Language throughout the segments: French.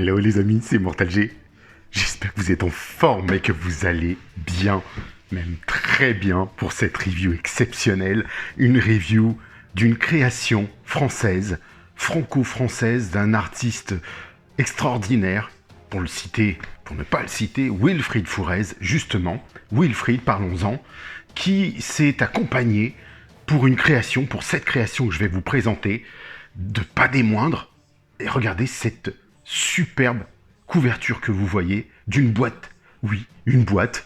Hello les amis, c'est Mortal G. J'espère que vous êtes en forme et que vous allez bien, même très bien pour cette review exceptionnelle. Une review d'une création française, franco-française, d'un artiste extraordinaire. Pour ne pas le citer, Wilfried Fourez, justement. Wilfried, parlons-en, qui s'est accompagné pour cette création que je vais vous présenter, de pas des moindres. Et regardez cette superbe couverture que vous voyez d'une boîte. Oui, une boîte.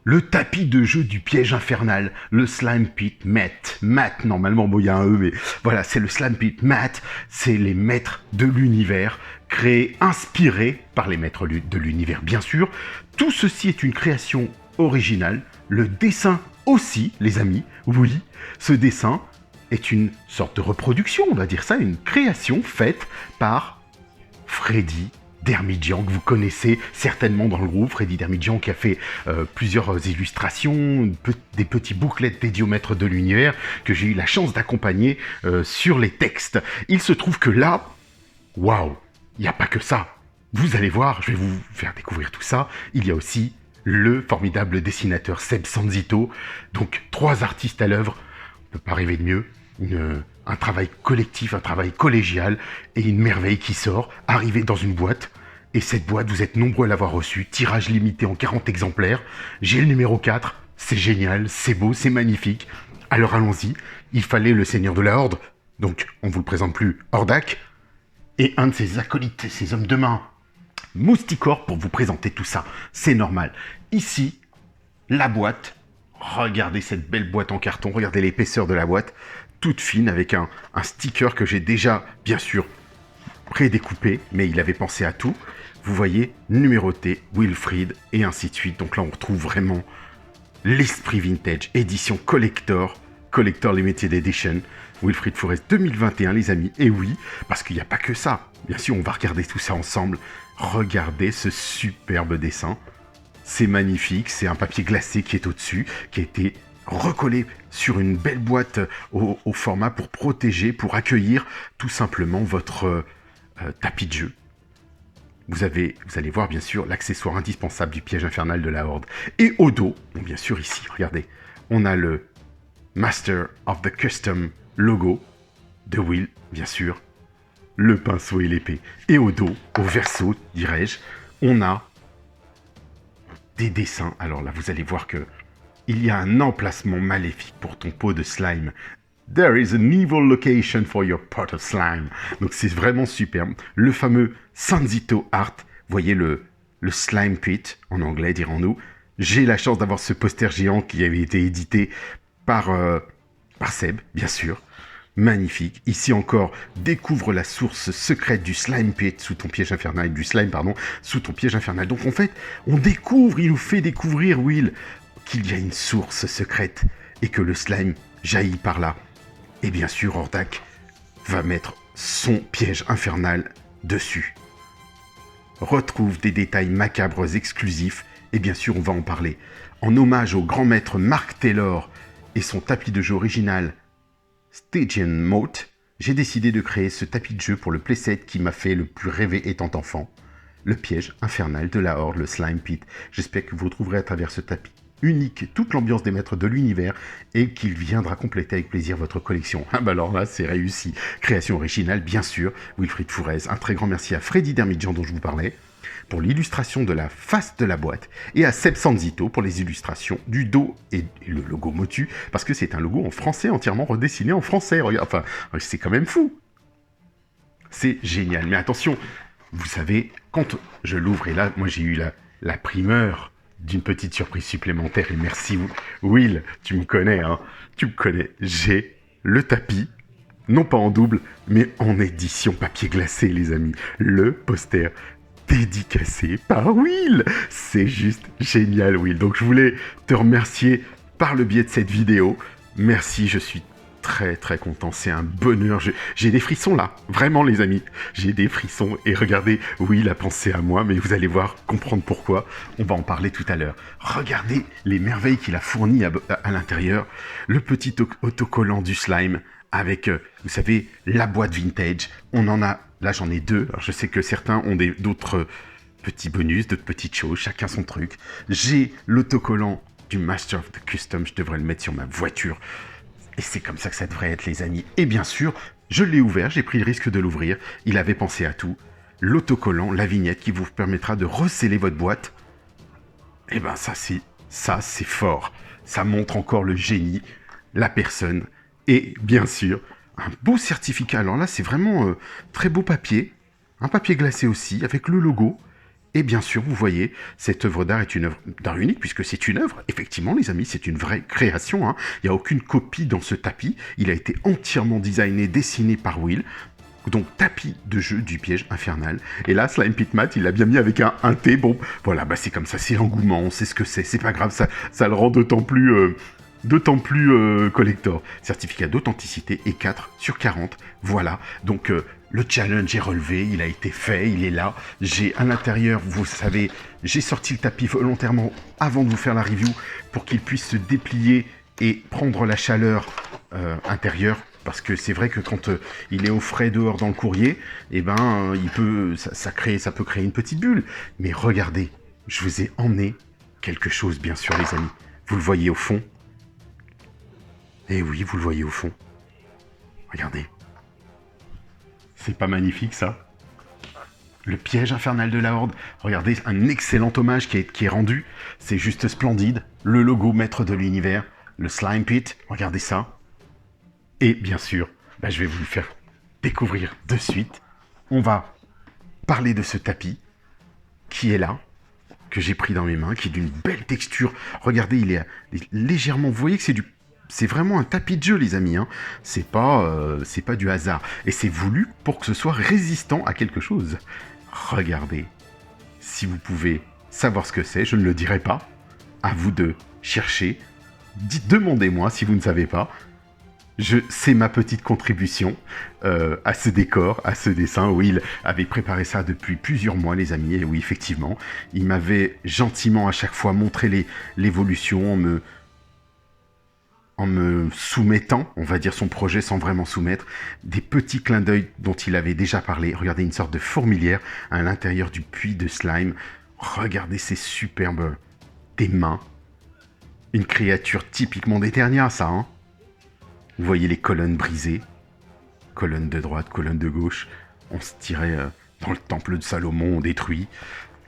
Le tapis de jeu du piège infernal, le Slime Pit Matt. Matt, normalement, bon, il y a un E, mais voilà, c'est le Slime Pit Matt. C'est les maîtres de l'univers, créés, inspirés par les maîtres de l'univers, bien sûr. Tout ceci est une création originale. Le dessin aussi, les amis. Oui, ce dessin est une sorte de reproduction, on va dire ça, une création faite par Freddy Dermidjian, que vous connaissez certainement dans le groupe. Freddy Dermidjian qui a fait plusieurs illustrations, des petits bouclettes dédiés aux maîtres de l'univers que j'ai eu la chance d'accompagner sur les textes. Il se trouve que là, waouh, il n'y a pas que ça. Vous allez voir, je vais vous faire découvrir tout ça. Il y a aussi le formidable dessinateur Seb Sanzito. Donc 3 artistes à l'œuvre, on ne peut pas rêver de mieux. Un travail collectif, un travail collégial et une merveille qui sort, arrivée dans une boîte. Et cette boîte, vous êtes nombreux à l'avoir reçue, tirage limité en 40 exemplaires. J'ai le numéro 4, c'est génial, c'est beau, c'est magnifique. Alors allons-y, il fallait le seigneur de la Horde, donc on ne vous le présente plus, Hordak, et un de ses acolytes, ses hommes de main, Mousticor, pour vous présenter tout ça. C'est normal. Ici, la boîte, regardez cette belle boîte en carton, regardez l'épaisseur de la boîte, toute fine, avec un sticker que j'ai déjà, bien sûr, prédécoupé, mais il avait pensé à tout. Vous voyez, numéroté, Wilfried, et ainsi de suite. Donc là, on retrouve vraiment l'esprit vintage, édition collector limited edition, Wilfried Fourez 2021, les amis. Et oui, parce qu'il n'y a pas que ça. Bien sûr, on va regarder tout ça ensemble. Regardez ce superbe dessin. C'est magnifique, c'est un papier glacé qui est au-dessus, qui a été recollé sur une belle boîte au format pour protéger, pour accueillir tout simplement votre tapis de jeu. Vous allez voir bien sûr l'accessoire indispensable du piège infernal de la Horde. Et au dos, bon, bien sûr ici, regardez, on a le Master of the Custom logo de Will, bien sûr, le pinceau et l'épée. Et au dos, au verso, dirais-je, on a des dessins. Alors là, vous allez voir que il y a un emplacement maléfique pour ton pot de slime. There is an evil location for your pot of slime. Donc c'est vraiment superbe. Le fameux Sanzito Art. Voyez le Slime Pit, en anglais dirons-nous. J'ai la chance d'avoir ce poster géant qui avait été édité par Seb, bien sûr. Magnifique. Ici encore, découvre la source secrète du Slime Pit sous ton piège infernal. Du slime, pardon, sous ton piège infernal. Donc en fait, on découvre, il nous fait découvrir, Will, qu'il y a une source secrète et que le slime jaillit par là. Et bien sûr, Hordak va mettre son piège infernal dessus. Retrouve des détails macabres exclusifs et bien sûr, on va en parler. En hommage au grand maître Mark Taylor et son tapis de jeu original Stygian Moat, j'ai décidé de créer ce tapis de jeu pour le playset qui m'a fait le plus rêver étant enfant. Le piège infernal de la Horde, le Slime Pit. J'espère que vous retrouverez à travers ce tapis unique toute l'ambiance des maîtres de l'univers et qu'il viendra compléter avec plaisir votre collection. Ah bah alors là, c'est réussi. Création originale, bien sûr, Wilfried Fourez. Un très grand merci à Freddy Dermidjian dont je vous parlais pour l'illustration de la face de la boîte et à Seb Sanzito pour les illustrations du dos et le logo Motu parce que c'est un logo en français entièrement redessiné en français. Regarde, enfin, c'est quand même fou. C'est génial. Mais attention, vous savez, quand je l'ouvre, et là, moi j'ai eu la primeur d'une petite surprise supplémentaire, et merci Will, tu me connais, hein, tu me connais, j'ai le tapis, non pas en double, mais en édition papier glacé, les amis, le poster dédicacé par Will, c'est juste génial, Will, donc je voulais te remercier par le biais de cette vidéo, merci, je suis très très content, c'est un bonheur, j'ai des frissons là, vraiment les amis, j'ai des frissons et regardez, oui, il a pensé à moi, mais vous allez voir, comprendre pourquoi, on va en parler tout à l'heure. Regardez les merveilles qu'il a fournies à l'intérieur, le petit autocollant du slime avec, vous savez, la boîte vintage, on en a Là, j'en ai deux. Alors, je sais que certains ont d'autres petits bonus, d'autres petites choses, chacun son truc. J'ai l'autocollant du Master of the Custom, je devrais le mettre sur ma voiture. Et c'est comme ça que ça devrait être, les amis. Et bien sûr, je l'ai ouvert, j'ai pris le risque de l'ouvrir. Il avait pensé à tout. L'autocollant, la vignette qui vous permettra de resceller votre boîte. Et ben ça c'est fort. Ça montre encore le génie, la personne. Et bien sûr, un beau certificat. Alors là, c'est vraiment très beau papier. Un papier glacé aussi, avec le logo. Et bien sûr, vous voyez, cette œuvre d'art est une œuvre d'art unique, puisque c'est une œuvre. Effectivement, les amis, c'est une vraie création. Hein. Il n'y a aucune copie dans ce tapis. Il a été entièrement designé, dessiné par Will. Donc, tapis de jeu du piège infernal. Et là, Slime Pit Matte, il l'a bien mis avec un T. Bon, voilà, bah c'est comme ça, c'est l'engouement, on sait ce que c'est pas grave, ça le rend d'autant plus collector. Certificat d'authenticité et 4 sur 40. Voilà, donc le challenge est relevé, il a été fait, il est là. J'ai à l'intérieur, vous savez, j'ai sorti le tapis volontairement avant de vous faire la review pour qu'il puisse se déplier et prendre la chaleur intérieure. Parce que c'est vrai que quand il est au frais dehors dans le courrier, eh ben, ça peut créer une petite bulle. Mais regardez, je vous ai emmené quelque chose, bien sûr, les amis. Vous le voyez au fond. Eh oui, vous le voyez au fond. Regardez. C'est pas magnifique, ça? Le piège infernal de la Horde. Regardez, un excellent hommage qui est rendu. C'est juste splendide. Le logo maître de l'univers. Le Slime Pit. Regardez ça. Et bien sûr, bah, je vais vous le faire découvrir de suite. On va parler de ce tapis qui est là, que j'ai pris dans mes mains, qui est d'une belle texture. Regardez, il est légèrement... Vous voyez que c'est vraiment un tapis de jeu, les amis. Hein. C'est pas du hasard. Et c'est voulu pour que ce soit résistant à quelque chose. Regardez. Si vous pouvez savoir ce que c'est, je ne le dirai pas. À vous de chercher. Demandez-moi si vous ne savez pas. C'est ma petite contribution à ce décor, à ce dessin. Will avait préparé ça depuis plusieurs mois, les amis. Et oui, effectivement, il m'avait gentiment à chaque fois montré l'évolution en me soumettant, on va dire, son projet sans vraiment soumettre, des petits clins d'œil dont il avait déjà parlé. Regardez, une sorte de fourmilière à l'intérieur du puits de slime. Regardez ces superbes des mains. Une créature typiquement d'Eternia, ça, hein. Vous voyez les colonnes brisées. Colonne de droite, colonne de gauche. On se tirait dans le temple de Salomon, on détruit.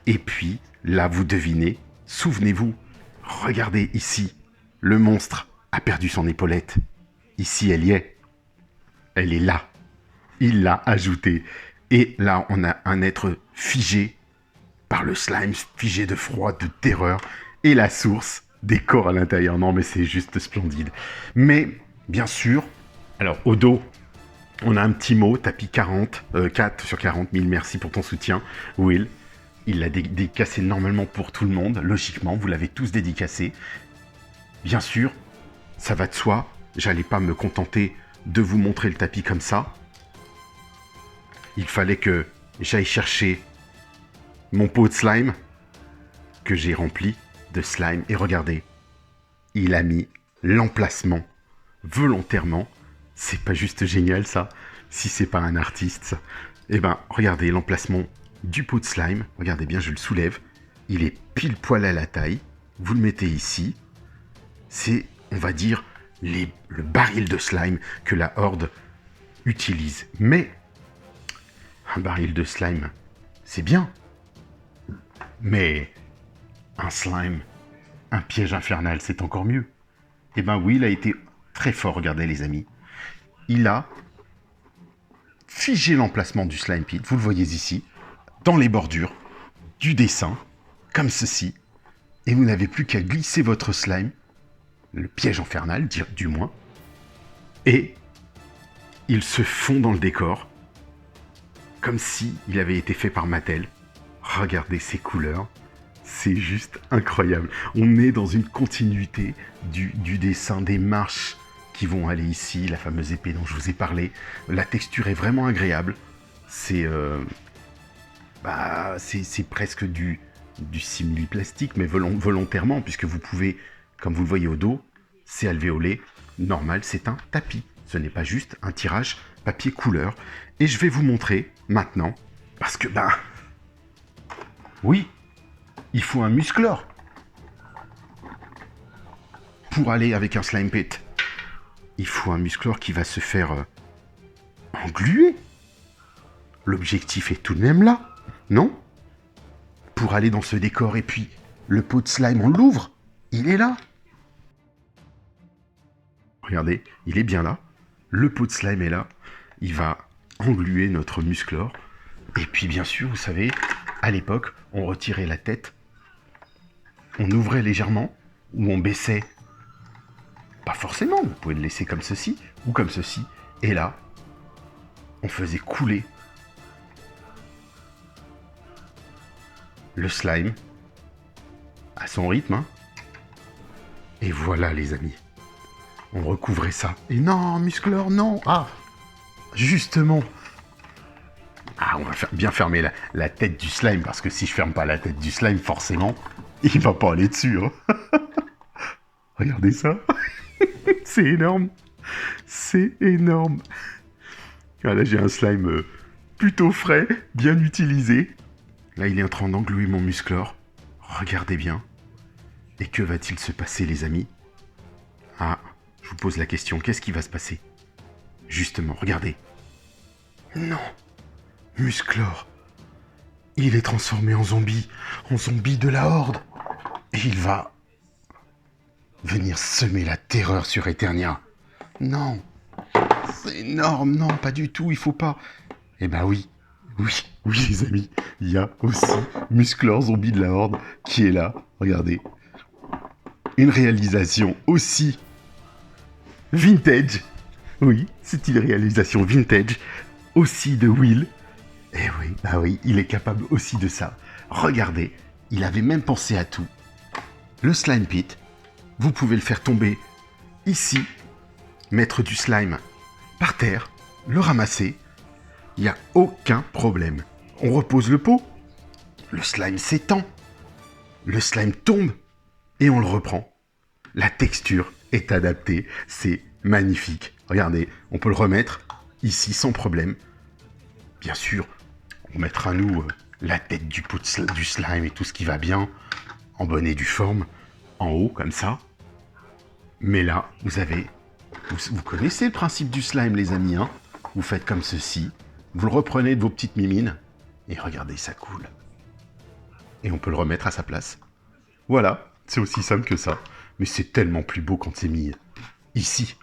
Et puis, là, vous devinez, souvenez-vous, regardez ici, le monstre a perdu son épaulette. Ici, elle y est. Elle est là. Il l'a ajoutée. Et là, on a un être figé par le slime, figé de froid, de terreur. Et la source, des corps à l'intérieur. Non, mais c'est juste splendide. Mais, bien sûr, alors, au dos, on a un petit mot, tapis 40, 4 sur 40 000, merci pour ton soutien, Will. Il l'a dédicacé normalement pour tout le monde, logiquement, vous l'avez tous dédicacé. Bien sûr, ça va de soi, j'allais pas me contenter de vous montrer le tapis comme ça. Il fallait que j'aille chercher mon pot de slime, que j'ai rempli de slime. Et regardez, il a mis l'emplacement volontairement. C'est pas juste génial, ça, si c'est pas un artiste, ça. Eh ben, regardez l'emplacement du pot de slime. Regardez bien, je le soulève. Il est pile poil à la taille. Vous le mettez ici. C'est, on va dire, le baril de slime que la Horde utilise. Mais, un baril de slime, c'est bien. Mais, un slime, un piège infernal, c'est encore mieux. Eh ben oui, il a été très fort, regardez les amis. Il a figé l'emplacement du slime pit, vous le voyez ici, dans les bordures du dessin, comme ceci. Et vous n'avez plus qu'à glisser votre slime, le piège infernal, du moins, et il se fond dans le décor, comme si il avait été fait par Mattel. Regardez ces couleurs, c'est juste incroyable. On est dans une continuité du dessin, des marches qui vont aller ici, la fameuse épée dont je vous ai parlé. La texture est vraiment agréable. C'est presque du simili-plastique, mais volontairement, puisque vous pouvez, comme vous le voyez au dos, c'est alvéolé, normal, c'est un tapis. Ce n'est pas juste un tirage papier couleur. Et je vais vous montrer maintenant, parce que, oui, il faut un musclor pour aller avec un slime pit. Il faut un musclor qui va se faire engluer. L'objectif est tout de même là, non? Pour aller dans ce décor, et puis le pot de slime, on l'ouvre, il est là. Regardez, il est bien là. Le pot de slime est là. Il va engluer notre musclor. Et puis bien sûr, vous savez, à l'époque, on retirait la tête, on ouvrait légèrement, ou on baissait. Pas forcément, vous pouvez le laisser comme ceci, ou comme ceci. Et là, on faisait couler le slime à son rythme. Et voilà les amis. On recouvrait ça. Et non, musclor, non. Ah, justement. Ah, on va bien fermer la tête du slime, parce que si je ferme pas la tête du slime, forcément, il va pas aller dessus. Hein. Regardez ça. C'est énorme. C'est énorme. Ah, là, j'ai un slime plutôt frais, bien utilisé. Là, il est en train d'engluer mon musclor. Regardez bien. Et que va-t-il se passer, les amis? Ah, je vous pose la question, qu'est-ce qui va se passer? Justement, regardez. Non. Musclor. Il est transformé en zombie de la Horde. Et il va venir semer la terreur sur Eternia. Non. C'est énorme, non, pas du tout, il faut pas. Eh ben oui, les amis, il y a aussi Musclor, zombie de la Horde, qui est là, regardez. Une réalisation aussi vintage, oui, c'est une réalisation vintage, aussi de Will. Eh oui, oui, il est capable aussi de ça. Regardez, il avait même pensé à tout. Le slime pit, vous pouvez le faire tomber ici, mettre du slime par terre, le ramasser, il n'y a aucun problème. On repose le pot, le slime s'étend, le slime tombe et on le reprend. La texture est adaptée, c'est magnifique. Regardez, on peut le remettre ici sans problème. Bien sûr, on mettra nous la tête du pot du slime et tout ce qui va bien, en bonne et due forme, en haut comme ça. Mais là, vous connaissez le principe du slime, les amis, hein? Vous faites comme ceci, vous le reprenez de vos petites mimines, et regardez, ça coule. Et on peut le remettre à sa place. Voilà, c'est aussi simple que ça. Mais c'est tellement plus beau quand c'est mis ici.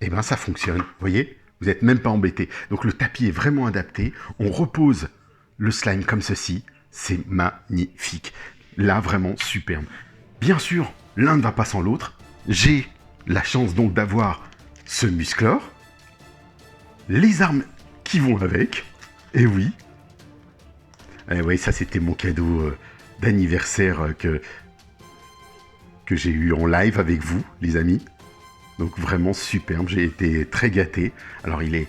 Eh ben, ça fonctionne, vous voyez? Vous n'êtes même pas embêté. Donc le tapis est vraiment adapté. On repose le slime comme ceci. C'est magnifique. Là, vraiment superbe. Bien sûr, l'un ne va pas sans l'autre. J'ai la chance donc d'avoir ce musclor, les armes qui vont avec, et oui. Oui, ça c'était mon cadeau d'anniversaire que j'ai eu en live avec vous, les amis. Donc vraiment superbe, j'ai été très gâté. Alors il est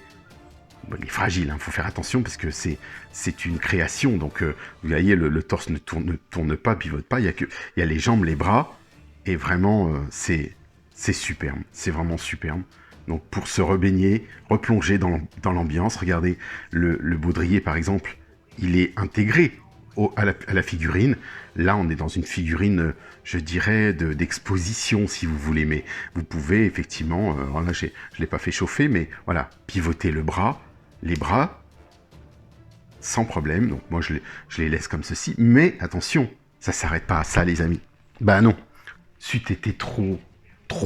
fragile, faut faire attention parce que c'est une création. Donc vous voyez, le torse ne tourne pas, pivote pas, il y a les jambes, les bras. Et vraiment, c'est superbe, c'est vraiment superbe. Donc pour se rebaigner, replonger dans l'ambiance, regardez, le baudrier par exemple, il est intégré à la figurine. Là, on est dans une figurine, je dirais, d'exposition, si vous voulez. Mais vous pouvez effectivement, là, je ne l'ai pas fait chauffer, mais voilà, pivoter les bras, sans problème. Donc moi, je les laisse comme ceci. Mais attention, ça ne s'arrête pas à ça, les amis. Bah non. C'eût été trop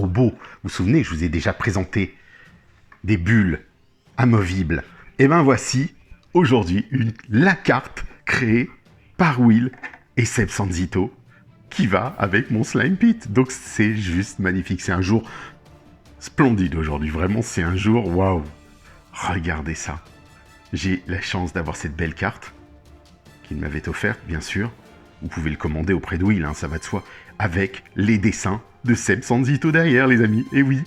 beau. Vous vous souvenez, je vous ai déjà présenté des bulles amovibles. Et ben voici, aujourd'hui, la carte créée par Will et Seb Sanzito qui va avec mon slime pit. Donc c'est juste magnifique. C'est un jour splendide aujourd'hui. Vraiment, c'est un jour waouh. Regardez ça. J'ai la chance d'avoir cette belle carte qu'il m'avait offerte, bien sûr. Vous pouvez le commander auprès de Will, ça va de soi, avec les dessins de Seb Sanzito derrière, les amis. Et oui.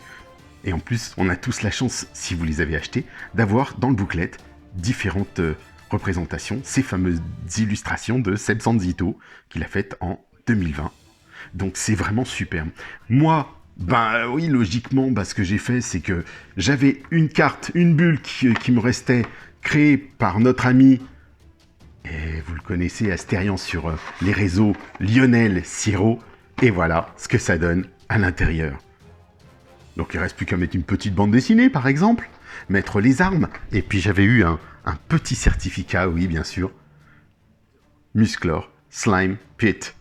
Et en plus, on a tous la chance, si vous les avez achetés, d'avoir dans le booklet différentes représentations, ces fameuses illustrations de Seb Sanzito qu'il a faites en 2020. Donc c'est vraiment superbe. Moi, Ben oui, logiquement, ce que j'ai fait, c'est que j'avais une carte, une bulle qui me restait, créée par notre ami, et vous le connaissez, Astérian sur les réseaux, Lionel Siro, et voilà ce que ça donne à l'intérieur. Donc il reste plus qu'à mettre une petite bande dessinée, par exemple, mettre les armes, et puis j'avais eu un petit certificat, oui, bien sûr, Musclor Slime Pit.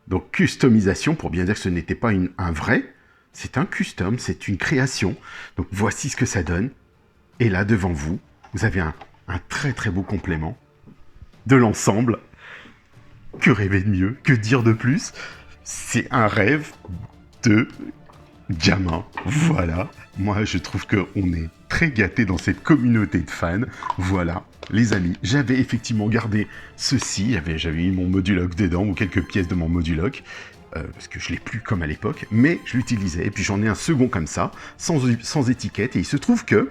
Donc customisation, pour bien dire que ce n'était pas un vrai, c'est un custom, c'est une création. Donc voici ce que ça donne. Et là, devant vous, vous avez un très très beau complément de l'ensemble. Que rêver de mieux? Que dire de plus? C'est un rêve de gamin. Voilà. Moi, je trouve qu'on est très gâtés dans cette communauté de fans. Voilà, les amis. J'avais effectivement gardé ceci. J'avais mis mon moduloc dedans, ou quelques pièces de mon moduloc. Parce que je l'ai plus comme à l'époque. Mais je l'utilisais. Et puis j'en ai un second comme ça, sans étiquette. Et il se trouve que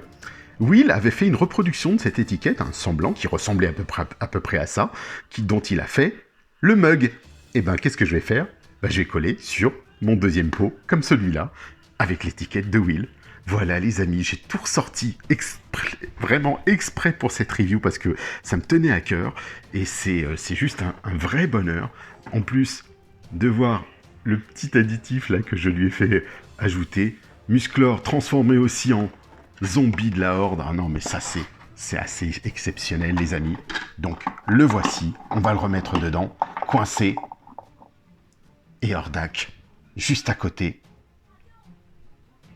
Will avait fait une reproduction de cette étiquette, un semblant qui ressemblait à peu près à ça, dont il a fait le mug. Et ben, qu'est-ce que je vais faire? Je vais coller sur mon deuxième pot, comme celui-là, avec l'étiquette de Will. Voilà les amis, j'ai tout ressorti vraiment exprès pour cette review parce que ça me tenait à cœur et c'est juste un vrai bonheur. En plus de voir le petit additif là que je lui ai fait ajouter, Musclor transformé aussi en zombie de la Horde. Ah non mais ça c'est assez exceptionnel les amis. Donc le voici, on va le remettre dedans, coincé, et Hordak juste à côté.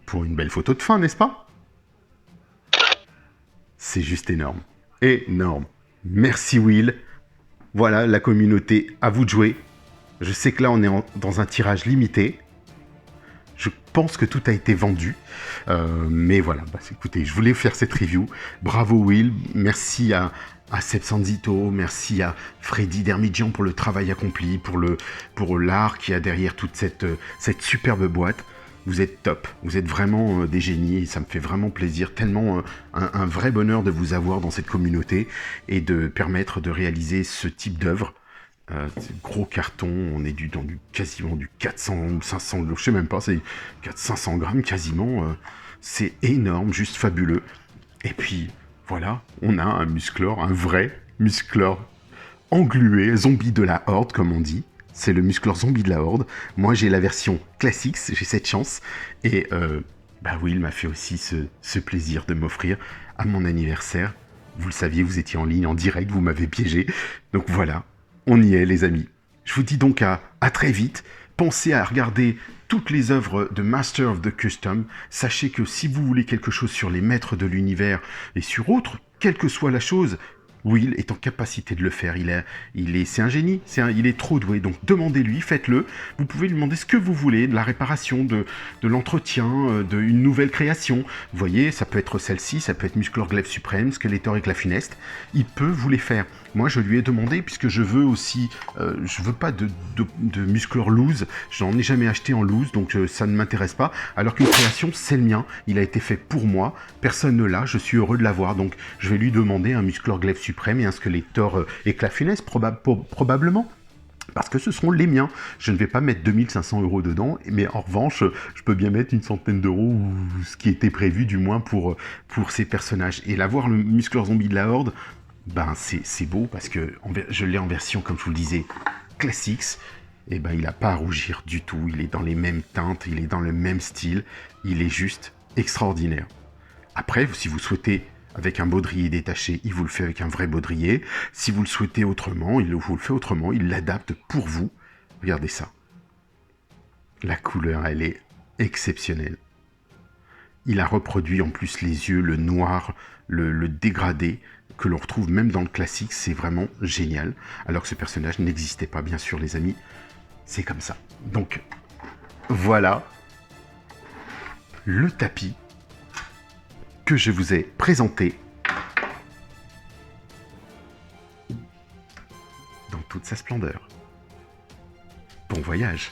Pour une belle photo de fin, n'est-ce pas? C'est juste énorme. Énorme. Merci Will. Voilà, la communauté, à vous de jouer. Je sais que là, on est dans un tirage limité. Je pense que tout a été vendu. Mais voilà, écoutez, je voulais faire cette review. Bravo Will. Merci à Seb Sanzito. Merci à Freddy Dermidjian pour le travail accompli, pour l'art qu'il y a derrière toute cette superbe boîte. Vous êtes top, vous êtes vraiment des génies et ça me fait vraiment plaisir, tellement un vrai bonheur de vous avoir dans cette communauté et de permettre de réaliser ce type d'œuvre. Gros carton, on est quasiment du 400 ou 500, je sais même pas, c'est 500 grammes quasiment, c'est énorme, juste fabuleux. Et puis voilà, on a un Musclor, un vrai Musclor englué, zombie de la Horde comme on dit. C'est le Musclor zombie de la Horde. Moi, j'ai la version classique, j'ai cette chance. Et Will m'a fait aussi ce plaisir de m'offrir à mon anniversaire. Vous le saviez, vous étiez en ligne, en direct, vous m'avez piégé. Donc voilà, on y est les amis. Je vous dis donc à très vite. Pensez à regarder toutes les œuvres de Master of the Custom. Sachez que si vous voulez quelque chose sur les maîtres de l'univers et sur autre, quelle que soit la chose, Will est en capacité de le faire, c'est un génie, il est trop doué, donc demandez-lui, faites-le, vous pouvez lui demander ce que vous voulez, de la réparation, de l'entretien, d'une nouvelle création, vous voyez, ça peut être celle-ci, ça peut être Musclor Glaive Suprême, Skeletor et la Funeste, il peut vous les faire. Moi je lui ai demandé, puisque je veux aussi, je veux pas de Musclor loose, j'en ai jamais acheté en loose, donc ça ne m'intéresse pas, alors qu'une création c'est le mien, il a été fait pour moi, personne ne l'a, je suis heureux de l'avoir, donc je vais lui demander un Musclor Glaive Suprême et un Skeletor éclat funeste probablement. Parce que ce seront les miens. Je ne vais pas mettre 2500 € dedans, mais en revanche, je peux bien mettre une centaine d'euros, ou ce qui était prévu du moins pour ces personnages. Et l'avoir le Musclor zombie de la Horde, c'est beau parce que je l'ai en version, comme je vous le disais, classics. Et il n'a pas à rougir du tout. Il est dans les mêmes teintes, il est dans le même style. Il est juste extraordinaire. Après, si vous souhaitez avec un baudrier détaché, il vous le fait avec un vrai baudrier. Si vous le souhaitez autrement, il vous le fait autrement, il l'adapte pour vous. Regardez ça. La couleur, elle est exceptionnelle. Il a reproduit en plus les yeux, le noir, le dégradé, que l'on retrouve même dans le classique, c'est vraiment génial. Alors que ce personnage n'existait pas, bien sûr, les amis. C'est comme ça. Donc, voilà le tapis que je vous ai présenté dans toute sa splendeur. Bon voyage!